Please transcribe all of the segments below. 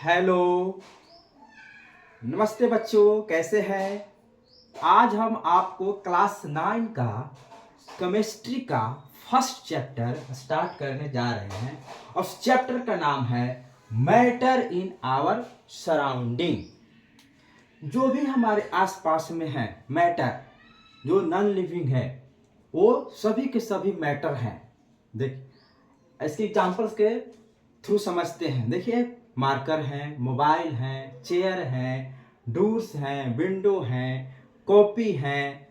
Hello, नमस्ते बच्चों, कैसे हैं? आज हम आपको क्लास 9 का केमिस्ट्री का फर्स्ट चैप्टर स्टार्ट करने जा रहे हैं और उस चैप्टर का नाम है मैटर इन आवर सराउंडिंग। जो भी हमारे आसपास में है मैटर, जो नॉन लिविंग है, वो सभी के सभी मैटर हैं। देख, इसके एग्जाम्पल्स के थ्रू समझते हैं। देखिए, मार्कर हैं, मोबाइल हैं, चेयर हैं, डोर्स हैं, विंडो हैं, कॉपी हैं,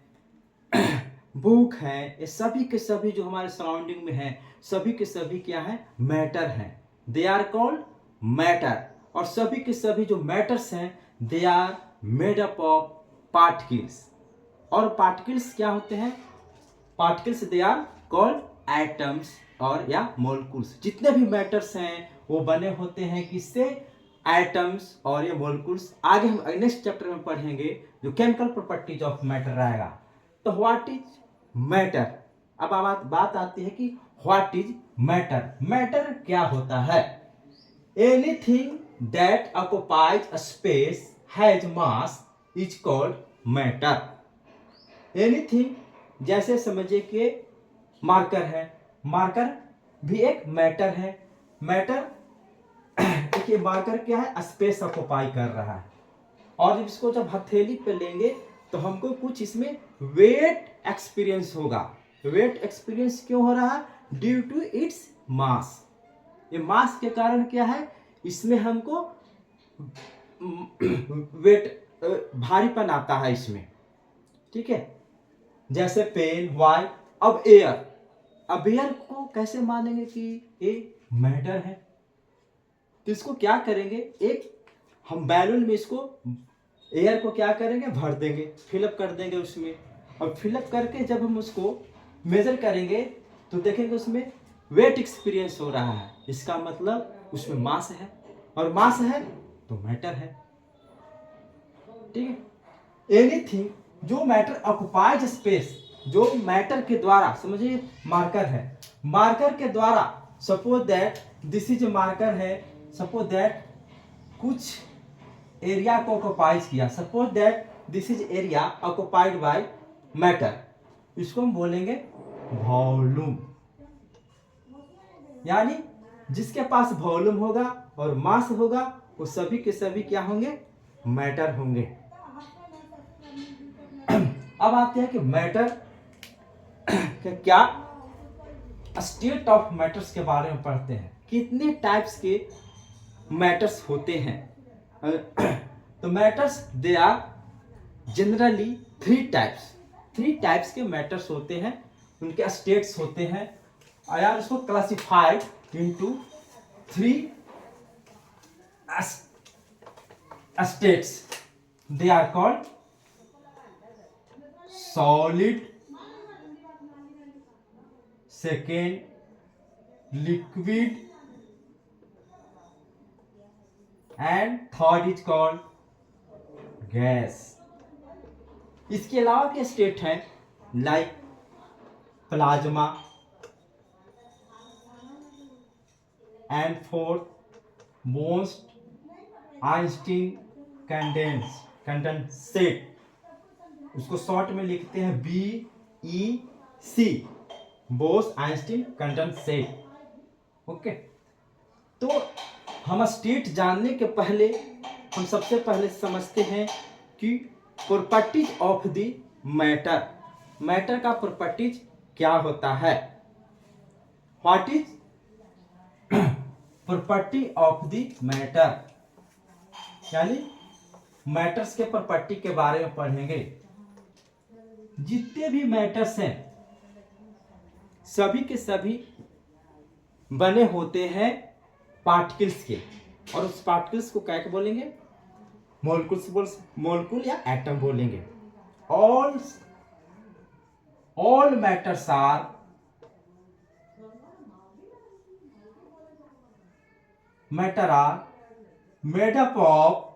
बुक हैं, ये सभी के सभी जो हमारे सराउंडिंग में हैं, सभी के सभी क्या है? मैटर हैं। They are called matter. और सभी के सभी जो मैटर्स हैं, they are made up of particles. और पार्टिकल्स क्या होते हैं? Particles they are called atoms और या मोलिक्यूल्स। जितने भी मैटर्स हैं वो बने होते हैं किससे? एटम्स और ये मोलिक्यूल्स। आगे हम नेक्स्ट चैप्टर में पढ़ेंगे जो केमिकल प्रॉपर्टीज ऑफ मैटर आएगा। तो व्हाट इज मैटर? अब बात आती है कि व्हाट इज मैटर। मैटर क्या होता है? Anything that occupies a space has mass is called matter. Anything, जैसे समझिए कि मार्कर है, मार्कर भी एक मैटर है। मैटर देखिए, मार्कर क्या है? स्पेस ऑक्युपाई कर रहा है। और जब इसको हथेली पे लेंगे तो हमको कुछ इसमें वेट एक्सपीरियंस होगा। वेट एक्सपीरियंस क्यों हो रहा है? Due to its mass. ये मास के कारण क्या है? इसमें हमको वेट भारीपन आता है इसमें। ठीक है, जैसे पेन, वाई। अब एयर, अब एयर को कैसे मानेंगे कि ये मैटर है? तो इसको क्या करेंगे? एक हम बैलून में इसको एयर को क्या करेंगे? भर देंगे, फिलअप कर देंगे उसमें। और फिलअप करके जब हम उसको मेजर करेंगे तो देखेंगे उसमें वेट एक्सपीरियंस हो रहा है। इसका मतलब उसमें मास है, और मास है तो मैटर है। ठीक है, एनीथिंग जो मैटर ऑक्युपाइज स्पेस, जो मैटर के द्वारा, समझिए मार्कर है, मार्कर के द्वारा, suppose that this is marker है, सपोज दैट कुछ एरिया को ऑक्युपाइज किया, suppose that this is area occupied by matter, इसको हम बोलेंगे वॉल्यूम। यानी जिसके पास वॉल्यूम होगा और मास होगा वो सभी के सभी क्या होंगे? मैटर होंगे। अब आते हैं कि मैटर क्या स्टेट ऑफ मैटर्स के बारे में पढ़ते हैं। कितने टाइप्स के मैटर्स होते हैं? तो matters they are generally three types के मैटर्स होते हैं, उनके स्टेट्स होते हैं। और यार इसको classified into three states. They are called solid, second liquid, and third is called gas. इसके अलावा के स्टेट हैं like plasma, and fourth most Einstein condensate. उसको शॉर्ट में लिखते हैं BEC, Bose Einstein condensate. Okay, तो हम स्टेट जानने के पहले हम सबसे पहले समझते हैं कि properties of the matter. Matter का प्रॉपर्टीज क्या होता है? What is property of the matter, यानी मैटर्स के प्रॉपर्टी के बारे में पढ़ेंगे। जितने भी मैटर्स हैं सभी के सभी बने होते हैं पार्टिकल्स के, और उस पार्टिकल्स को क्या बोलेंगे? मोलिक्यूल या एटम बोलेंगे। All matters are made up of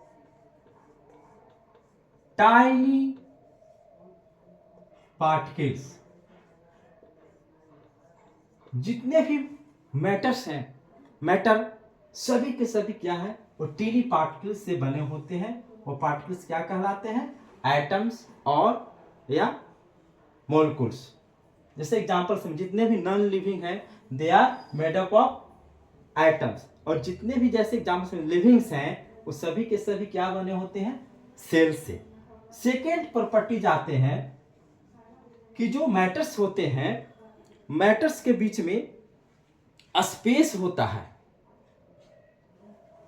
tiny particles. जितने भी मैटर्स हैं, मैटर सभी के सभी क्या है? वो टीनी पार्टिकल्स से बने होते हैं। वो पार्टिकल्स क्या कहलाते हैं? एटम्स और या मोलिक्यूल्स। जैसे एग्जांपल से जितने भी नॉन लिविंग हैं they are made up of atoms, और जितने भी जैसे एग्जांपल में लिविंग्स हैं वो सभी के सभी क्या बने होते हैं? सेल से। सेकेंड प्रॉपर्टी जाते हैं कि जो मैटर्स होते हैं, मैटर्स के बीच में स्पेस होता है।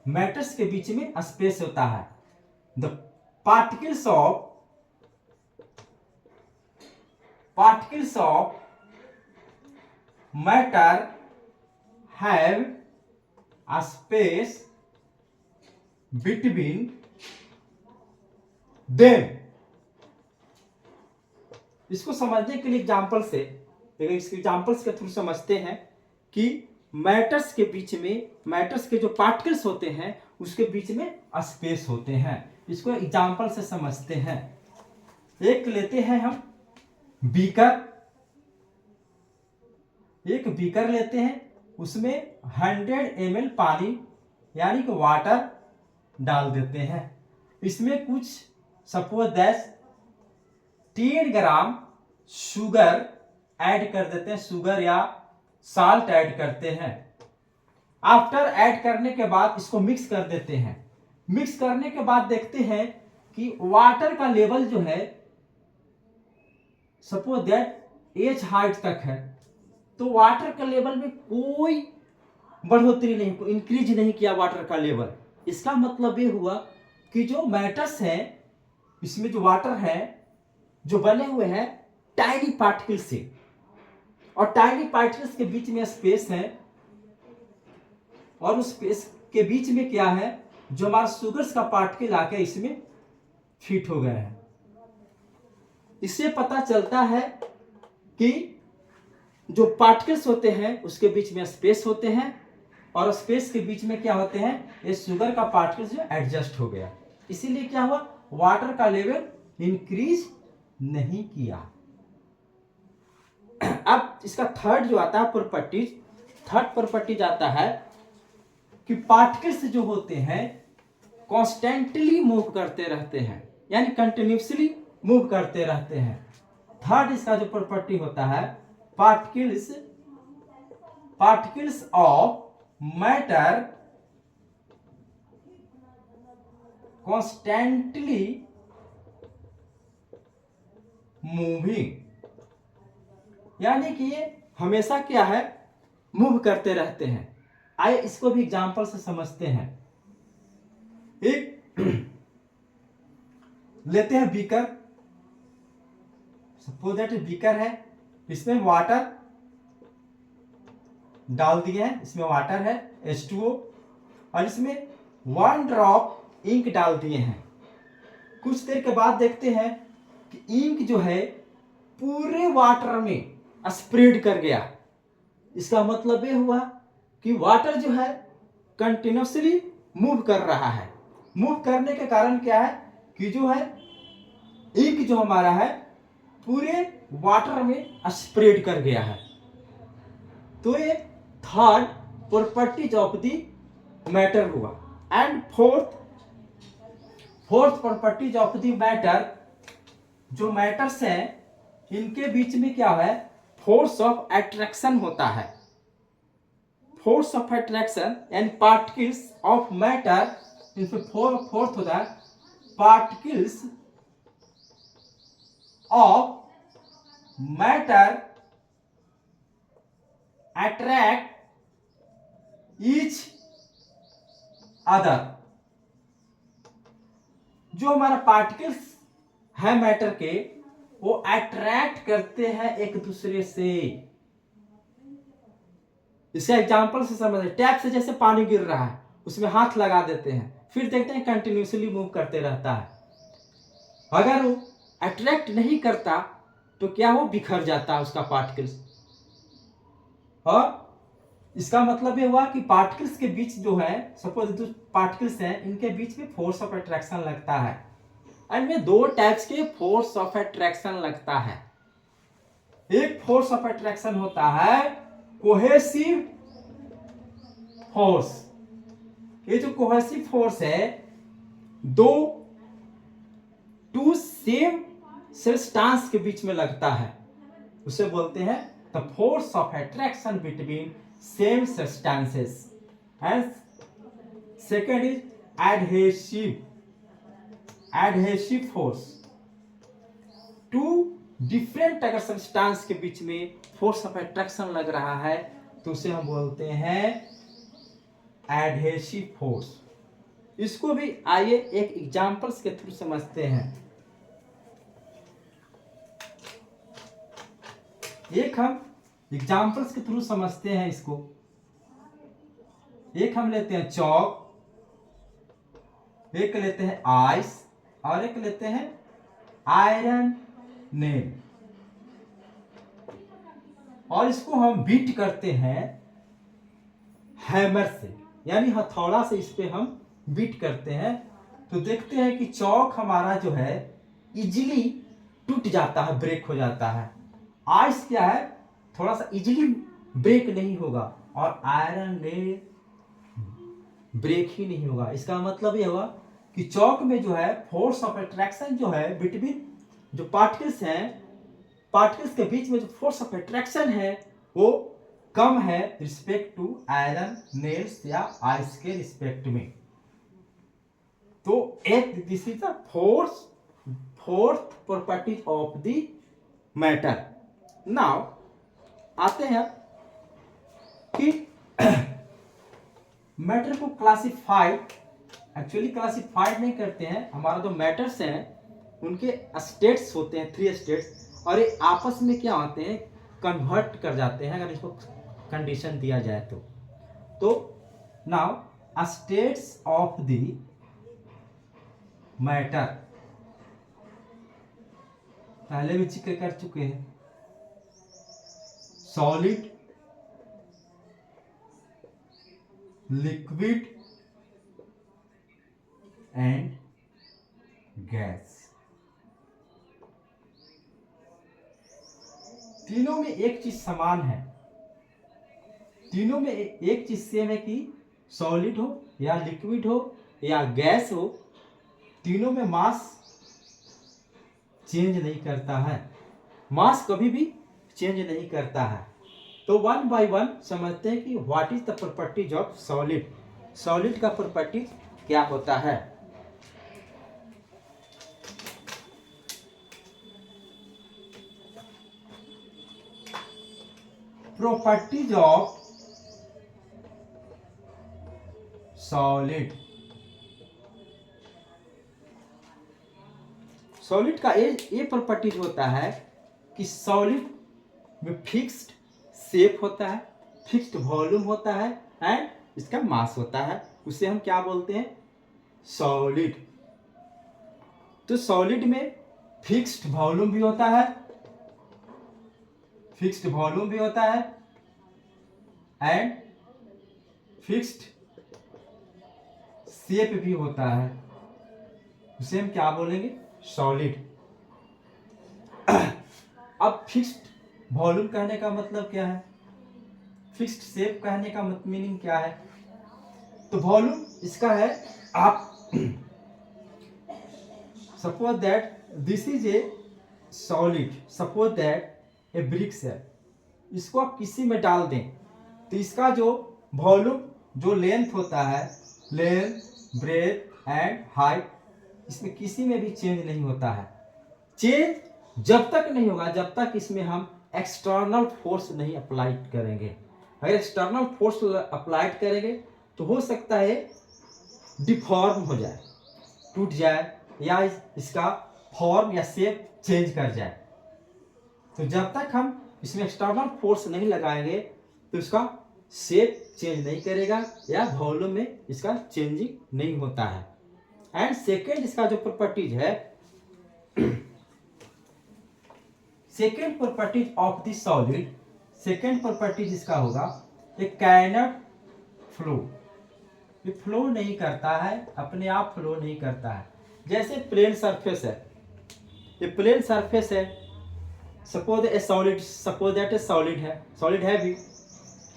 मैटर्स के बीच में स्पेस होता है। The particles of matter have a space between them। इसको समझने के लिए एग्जांपल से, इस एग्जांपल्स के थ्रू समझते हैं कि मैटर्स के बीच में, मैटर्स के जो पार्टिकल्स होते हैं उसके बीच में स्पेस होते हैं। इसको एग्जांपल से समझते हैं। एक लेते हैं हम बीकर, एक बीकर लेते हैं, उसमें 100 ml पानी यानी कि वाटर डाल देते हैं। इसमें कुछ suppose that 3 gram sugar add कर देते हैं, शुगर या साल्ट ऐड करते हैं। आफ्टर ऐड करने के बाद इसको मिक्स कर देते हैं। मिक्स करने के बाद देखते हैं कि वाटर का लेवल जो है सपोज दैट एच हाइट तक है, तो वाटर का लेवल में कोई बढ़ोतरी नहीं, कोई इंक्रीज नहीं किया वाटर का लेवल। इसका मतलब ये हुआ कि जो मैटर्स हैं इसमें जो वाटर है जो बने हुए हैं टाइनी पार्टिकल्स से, और टाइनी पार्टिकल्स के बीच में स्पेस है, और उस स्पेस के बीच में क्या है, जो हमारा शुगर्स का पार्टिकल आके इसमें फिट हो गए हैं। इससे पता चलता है कि जो पार्टिकल्स होते हैं उसके बीच में स्पेस होते हैं, और स्पेस के बीच में क्या होते हैं, ये शुगर का पार्टिकल्स जो एडजस्ट हो गया। इसीलिए क्या हुआ, वाटर का लेवल इंक्रीज नहीं किया। अब इसका थर्ड जो आता है प्रॉपर्टीज, थर्ड प्रॉपर्टीज आता है कि पार्टिकल्स जो होते हैं कॉन्स्टेंटली मूव करते रहते हैं, यानी कंटिन्यूसली मूव करते रहते हैं। थर्ड इसका जो प्रॉपर्टी होता है, particles of matter constantly moving, यानी कि ये हमेशा क्या है, मूव करते रहते हैं। आइए इसको भी एग्जांपल से समझते हैं। एक लेते हैं बीकर, सपोज दैट बीकर है, इसमें वाटर डाल दिए हैं, इसमें वाटर है H2O, और इसमें 1 ड्रॉप इंक डाल दिए हैं। कुछ देर के बाद देखते हैं कि इंक जो है पूरे वाटर में स्प्रेड कर गया। इसका मतलब ये हुआ कि वाटर जो है कंटिन्यूसली मूव कर रहा है। मूव करने के कारण क्या है कि जो है इंक जो हमारा है पूरे वाटर में स्प्रेड कर गया है। तो ये third properties of the matter हुआ। And fourth properties of the matter, जो मैटर्स हैं इनके बीच में क्या है, फोर्स ऑफ अट्रैक्शन होता है। Force of attraction and particles of matter, इसमें फोर्थ होता है particles of matter attract each other. जो हमारा पार्टिकल्स है मैटर के, वो अट्रैक्ट करते हैं एक दूसरे से। इसका एग्जांपल से समझे, टैप से जैसे पानी गिर रहा है उसमें हाथ लगा देते हैं, फिर देखते हैं कंटिन्यूसली मूव करते रहता है। अगर वो अट्रैक्ट नहीं करता तो क्या वो बिखर जाता है उसका पार्टिकल्स। और इसका मतलब ये हुआ कि पार्टिकल्स के बीच जो है, सपोज जो पार्टिकल्स हैं इनके बीच में फोर्स ऑफ अट्रैक्शन लगता है। इनमें 2 टाइप्स के फोर्स ऑफ अट्रैक्शन लगता है। एक फोर्स ऑफ अट्रैक्शन होता है कोहेसिव फोर्स, ये जो कोहेसिव फोर्स है दो टू सेम सब्सटेंस के बीच में लगता है, उसे बोलते हैं the force of attraction between same substances. And second is adhesive force. Two different अगर सब्सटेंस के बीच में फोर्स ऑफ अट्रैक्शन लग रहा है तो उसे हम बोलते हैं एडहेसिव फोर्स। इसको भी आइए एक एग्जांपल्स के थ्रू समझते हैं। एक हम एग्जांपल्स के थ्रू समझते हैं इसको। एक हम लेते हैं चौक, एक लेते हैं आइस और एक लेते हैं आयरन नेल, और इसको हम बीट करते हैं हैमर से, यानी हथौड़ा से इस पे हम बीट करते हैं। तो देखते हैं कि चौक हमारा जो है इजीली टूट जाता है, ब्रेक हो जाता है। आइस क्या है, थोड़ा सा इजीली ब्रेक नहीं होगा, और आयरन नेल ब्रेक ही नहीं होगा। इसका मतलब ये हुआ कि चौक में जो है फोर्स ऑफ अट्रैक्शन जो है बिटवीन जो पार्टिकल्स हैं, पार्टिकल्स के बीच में जो फोर्स ऑफ अट्रैक्शन है वो कम है रिस्पेक्ट टू आयरन नेल्स या आइस के रिस्पेक्ट में। तो एक this is the fourth property of the matter. Now आते हैं कि मैटर को एक्चुअली क्लासिफाइड नहीं करते हैं। हमारा जो मैटर्स हैं उनके स्टेट्स होते हैं, 3 स्टेट्स, और ये आपस में क्या होते हैं, कन्वर्ट कर जाते हैं अगर इसको कंडीशन दिया जाए तो now states of the matter पहले भी जिक्र कर चुके हैं। Solid, liquid and gas. तीनों में एक चीज समान है, तीनों में एक चीज सेम है कि सॉलिड हो या लिक्विड हो या गैस हो, तीनों में मास चेंज नहीं करता है, मास कभी भी चेंज नहीं करता है। तो वन बाय वन समझते हैं कि what is the properties of solid. Solid का प्रॉपर्टीज क्या होता है। Properties of solid. सॉलिड का ये प्रॉपर्टीज होता है कि सॉलिड में फिक्स्ड शेप होता है, फिक्स्ड वॉल्यूम होता है एंड इसका मास होता है। उसे हम क्या बोलते हैं, सॉलिड। तो सॉलिड में फिक्स्ड वॉल्यूम भी होता है, फिक्स्ड वॉल्यूम भी होता है एंड फिक्स्ड शेप भी होता है, उसे हम क्या बोलेंगे, सॉलिड। अब फिक्स्ड वॉल्यूम कहने का मतलब क्या है, फिक्स्ड शेप कहने का मीनिंग क्या है। तो वॉल्यूम इसका है, आप suppose that this is a solid, suppose that a bricks है, इसको आप किसी में डाल दें तो इसका जो वॉल्यूम, जो लेंथ होता है, लेंथ, ब्रेथ एंड हाइट, इसमें किसी में भी चेंज नहीं होता है। चेंज जब तक नहीं होगा जब तक इसमें हम एक्सटर्नल फोर्स नहीं अप्लाई करेंगे। अगर एक्सटर्नल फोर्स अप्लाई करेंगे तो हो सकता है डिफॉर्म हो जाए, टूट जाए, या इसका फॉर्म या शेप चेंज कर जाए। तो जब तक हम इसमें एक्सटर्नल फोर्स नहीं लगाएंगे तो इसका शेप चेंज नहीं करेगा या वॉल्यूम में इसका चेंजिंग नहीं होता है। एंड सेकेंड इसका जो प्रॉपर्टीज है, second properties of the solid, second properties इसका होगा ये कैनॉट फ्लो, ये फ्लो नहीं करता है, अपने आप फ्लो नहीं करता है। जैसे प्लेन सरफेस है, ये प्लेन सरफेस है, suppose A solid, suppose that A solid है भी,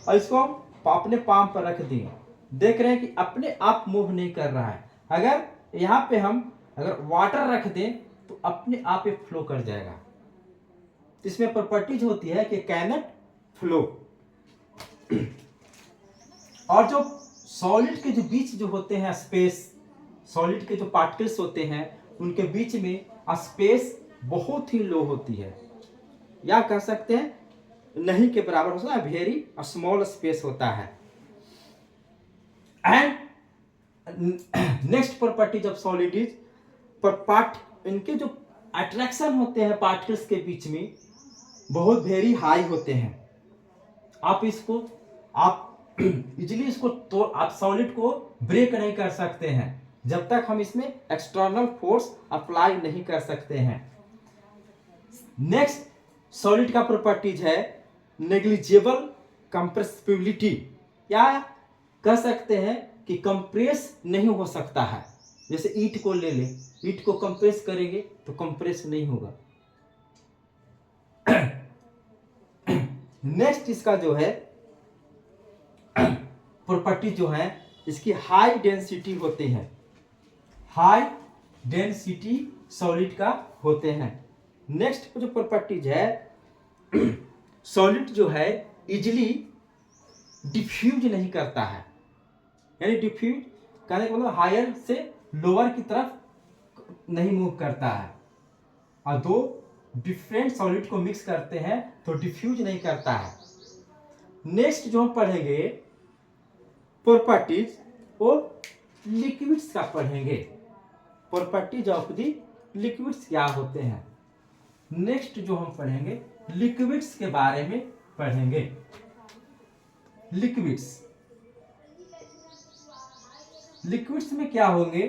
और इसको हम अपने पाम पर रख दिए देख रहे हैं कि अपने आप मूव नहीं कर रहा है। अगर यहाँ पे हम अगर वाटर रख दें तो अपने आप ये फ्लो कर जाएगा। इसमें प्रॉपर्टीज होती है कि कैनट फ्लो। और जो सॉलिड के जो बीच जो होते हैं स्पेस, सॉलिड के जो पार्टिकल्स होते हैं उनके बीच में स्पेस बहुत ही लो होती है, या कह सकते हैं नहीं के बराबर होता है, वेरी स्मॉल स्पेस होता है। And next properties of solid is part इनके जो अट्रैक्शन होते हैं पार्टिकल्स के बीच में बहुत वेरी हाई होते हैं। आप इसको आप इजिली इसको तो आप सॉलिड को ब्रेक नहीं कर सकते हैं जब तक हम इसमें एक्सटर्नल फोर्स अप्लाई नहीं कर सकते हैं। नेक्स्ट सॉलिड का प्रॉपर्टीज है नेग्लिजिबल कंप्रेसिबिलिटी, या कह सकते हैं कि कंप्रेस नहीं हो सकता है। जैसे ईंट को ले ले, ईंट को कंप्रेस करेंगे तो कंप्रेस नहीं होगा। नेक्स्ट इसका जो है प्रॉपर्टी जो है इसकी हाई डेंसिटी होते हैं, हाई डेंसिटी सॉलिड का होते हैं। नेक्स्ट जो प्रॉपर्टीज है सॉलिड जो है इजिली डिफ्यूज नहीं करता है, यानी डिफ्यूज कहने का मतलब हायर से लोअर की तरफ नहीं मूव करता है। और दो डिफरेंट सॉलिड को मिक्स करते हैं तो डिफ्यूज नहीं करता है। नेक्स्ट जो हम पढ़ेंगे प्रॉपर्टीज और लिक्विड्स का पढ़ेंगे, प्रॉपर्टीज ऑफ द लिक्विड्स क्या होते हैं। नेक्स्ट जो हम पढ़ेंगे लिक्विड्स के बारे में पढ़ेंगे। लिक्विड्स, लिक्विड्स में क्या होंगे,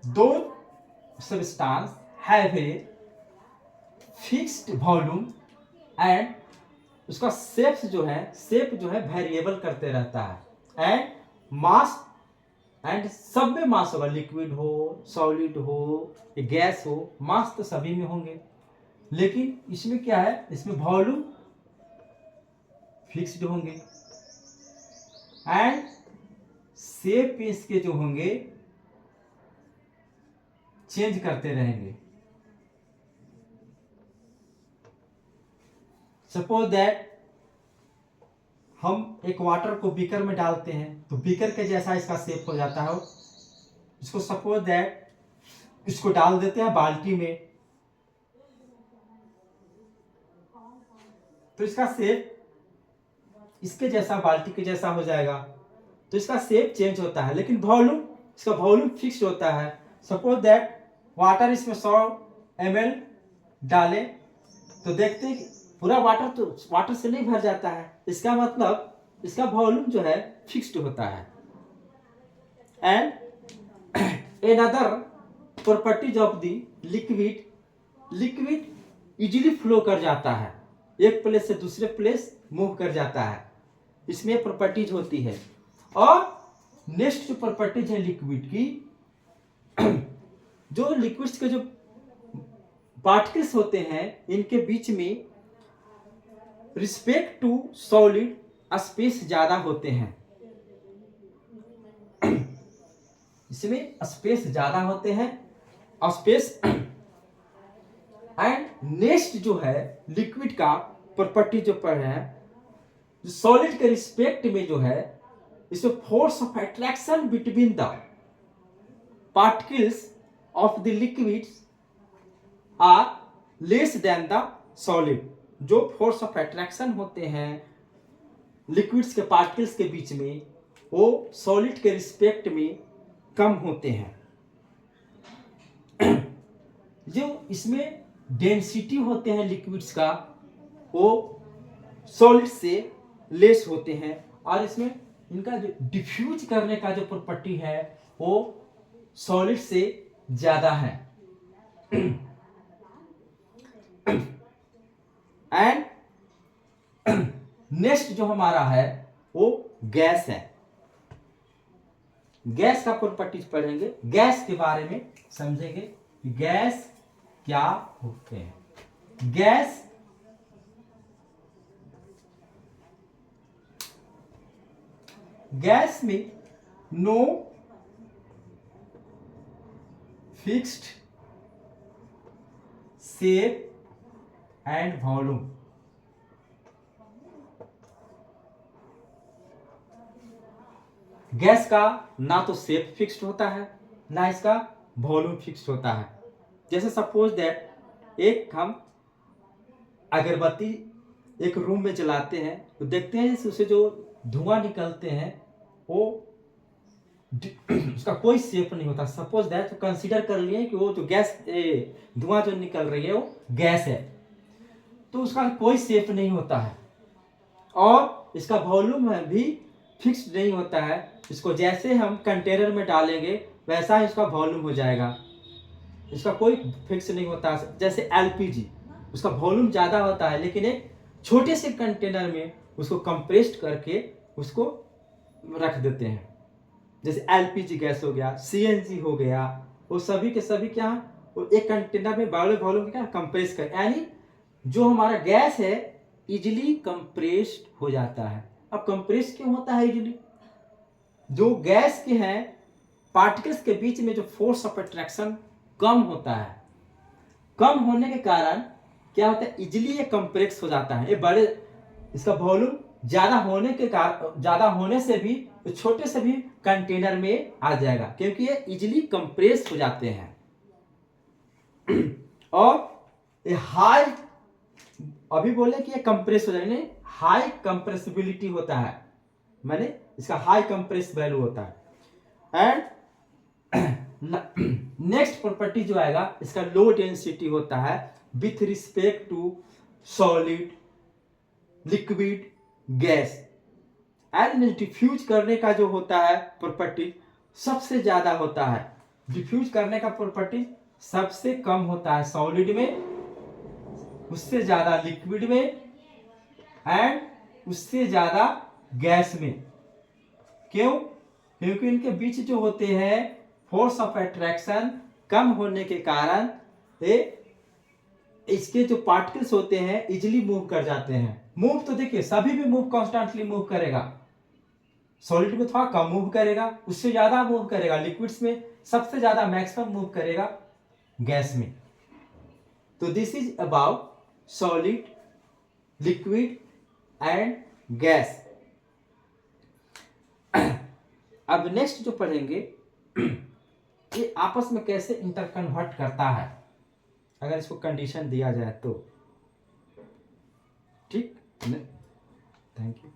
दो substance have a fixed volume and उसका शेप जो है वेरिएबल करते रहता है, एंड मास एंड सब में मास होगा, लिक्विड हो सॉलिड हो गैस हो, मास तो सभी में होंगे। लेकिन इसमें क्या है, इसमें वॉल्यूम फिक्स्ड होंगे एंड शेप इसके जो होंगे चेंज करते रहेंगे। सपोज दैट हम एक वाटर को बीकर में डालते हैं तो बीकर के जैसा इसका शेप हो जाता है। इसको सपोज दैट इसको डाल देते हैं बाल्टी में तो इसका शेप इसके जैसा बाल्टी के जैसा हो जाएगा, तो इसका शेप चेंज होता है। लेकिन वॉल्यूम, इसका वॉल्यूम फिक्स होता है। सपोज दैट वाटर इसमें 100 ml डाले तो देखते हैं कि पूरा वाटर तो वाटर से नहीं भर जाता है, इसका मतलब इसका वॉल्यूम जो है फिक्स्ड होता है। And another properties of the liquid, liquid easily flow कर जाता है, एक प्लेस से दूसरे प्लेस मूव कर जाता है, इसमें प्रॉपर्टीज होती है। और नेक्स्ट जो प्रॉपर्टीज है लिक्विड की, जो लिक्विड्स के जो पार्टिकल्स होते हैं इनके बीच में रिस्पेक्ट टू सॉलिड स्पेस ज्यादा होते हैं, इसमें स्पेस ज्यादा होते हैं स्पेस। एंड नेक्स्ट जो है लिक्विड का प्रॉपर्टी जो पढ़े हैं, सॉलिड के रिस्पेक्ट में जो है इसमें force of attraction between the particles of the liquids are less than the solid. जो फोर्स ऑफ अट्रैक्शन होते हैं लिक्विड्स के पार्टिकल्स के बीच में वो सॉलिड के रिस्पेक्ट में कम होते हैं। जो इसमें डेंसिटी होते हैं लिक्विड्स का वो सॉलिड से लेस होते हैं, और इसमें इनका जो डिफ्यूज करने का जो प्रॉपर्टी है वो सॉलिड से ज्यादा है। एंड नेक्स्ट जो हमारा है वो गैस है। गैस का प्रॉपर्टीज पढ़ेंगे, गैस के बारे में समझेंगे कि गैस क्या होते हैं। गैस गैस में no fixed shape and volume. Gas का ना तो शेप फिक्स्ड होता है, ना इसका वॉल्यूम फिक्स्ड होता है। जैसे सपोज दैट एक हम अगरबत्ती एक रूम में जलाते हैं तो देखते हैं उससे जो धुआं निकलते हैं वो उसका कोई शेप नहीं होता। सपोज दैट तो कंसीडर कर लिए कि वो जो गैस धुआं जो निकल रही है वो गैस है, तो उसका कोई शेप नहीं होता है और इसका वॉल्यूम भी फिक्स्ड नहीं होता है। इसको जैसे हम कंटेनर में डालेंगे वैसा ही इसका वॉल्यूम हो जाएगा, इसका कोई फिक्स नहीं होता। जैसे एलपीजी, उसका वॉल्यूम ज़्यादा होता है लेकिन एक छोटे से कंटेनर में उसको कंप्रेस्ड करके उसको रख देते हैं। जैसे एलपीजी गैस हो गया, सीएनजी हो गया, वो सभी के सभी क्या वो एक कंटेनर में बड़े वॉल्यूम क्या कंप्रेस कर, यानी जो हमारा गैस है इजिली कंप्रेस्ड हो जाता है। अब कंप्रेस क्यों होता है इजिली? जो गैस के हैं पार्टिकल्स के बीच में जो फोर्स ऑफ अट्रैक्शन कम होता है, कम होने के कारण क्या होता है इजिली ये कंप्रेस हो जाता है। ये बड़े इसका वॉल्यूम ज्यादा होने के कारण, ज्यादा होने से भी छोटे से भी कंटेनर में आ जाएगा क्योंकि ये इजिली कंप्रेस हो जाते हैं। और ये हाई, अभी बोले कि ये कंप्रेस हो जाए, हाई कंप्रेसिबिलिटी होता है, मैंने इसका हाई कंप्रेस वैल्यू होता है। एंड नेक्स्ट प्रॉपर्टी जो आएगा इसका लो डेंसिटी होता है with respect to solid, liquid, gas. And diffuse करने का जो होता है प्रॉपर्टी सबसे ज्यादा होता है। डिफ्यूज करने का प्रॉपर्टी सबसे कम होता है सॉलिड में, उससे ज्यादा लिक्विड में एंड उससे ज्यादा गैस में। क्यों? क्योंकि इनके बीच जो होते हैं फोर्स ऑफ अट्रैक्शन कम होने के कारण इसके जो पार्टिकल्स होते हैं इजिली मूव कर जाते हैं। मूव तो देखिए सभी भी मूव कॉन्स्टेंटली मूव करेगा, सॉलिड में थोड़ा कम मूव करेगा, उससे ज्यादा मूव करेगा लिक्विड्स में, सबसे ज्यादा मैक्सिमम मूव करेगा गैस में। तो this is about solid, liquid and gas. अब नेक्स्ट जो पढ़ेंगे ये आपस में कैसे इंटरकन्वर्ट करता है अगर इसको कंडीशन दिया जाए तो। ठीक, थैंक यू।